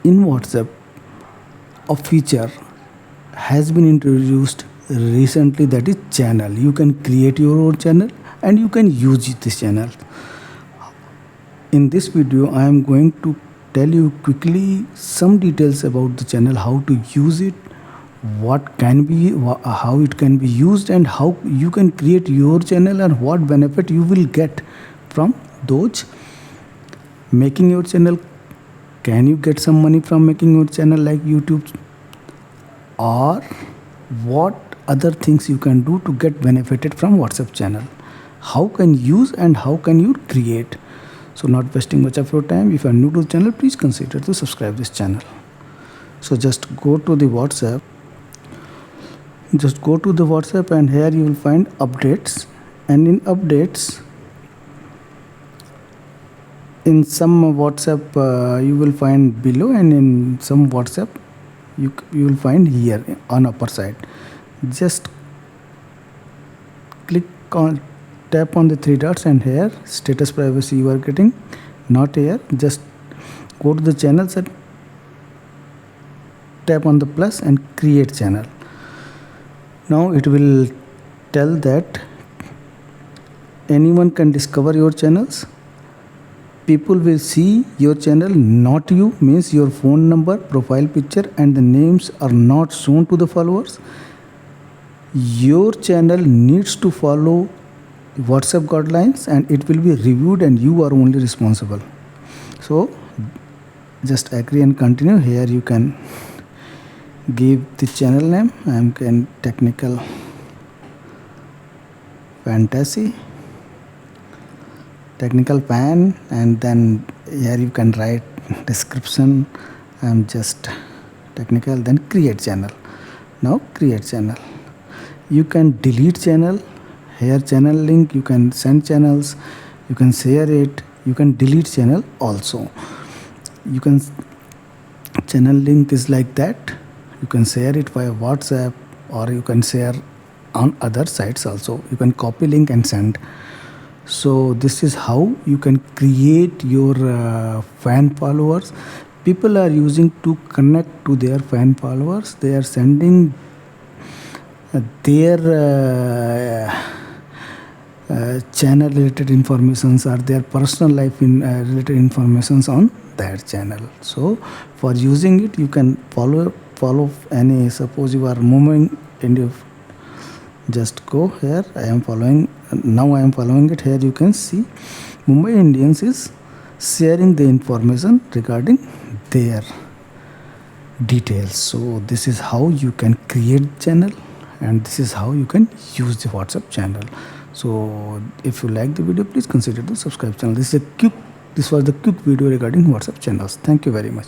In WhatsApp, a feature has been introduced recently, that is channel. You can create your own channel and you can use this channel. In this video I am going to tell you quickly some details about the channel, how to use it, what can be how it can be used, and how you can create your channel, and what benefit you will get from those making your channel. Can you get some money from making your channel like YouTube, or what other things you can do to get benefited from WhatsApp channel? How can you use and how can you create? So not wasting much of your time, if you are new to the channel, please consider to subscribe this channel. So just go to the WhatsApp, and here you will find updates. And in updates, in some WhatsApp you will find below, and in some WhatsApp you will find here on upper side. Just tap on the three dots, and here status privacy you are getting, not here. Just go to the channels and tap on the plus and create channel. Now it will tell that anyone can discover your channels. People will see your channel, not you, means your phone number, profile picture and the names are not shown to the followers. Your channel needs to follow WhatsApp guidelines and it will be reviewed, and you are only responsible. So just agree and continue. Here you can give the channel name. I am can technical fantasy, technical fan, and then here you can write description. I am just technical, then create channel. Now create channel. You can delete channel. Here channel link, you can send channels, you can share it, you can delete channel also. You can channel link is like that, you can share it via WhatsApp, or you can share on other sites also. You can copy link and send. So this is how you can create your fan followers. People are using to connect to their fan followers. They are sending their channel related informations or their personal life related informations on that channel. So for using it, you can follow any, suppose you are moving and you just go here. I am following it. Here you can see Mumbai Indians is sharing the information regarding their details. So this is how you can create channel, and this is how you can use the WhatsApp channel. So if you like the video, please consider to subscribe channel. This was the quick video regarding WhatsApp channels. Thank you very much.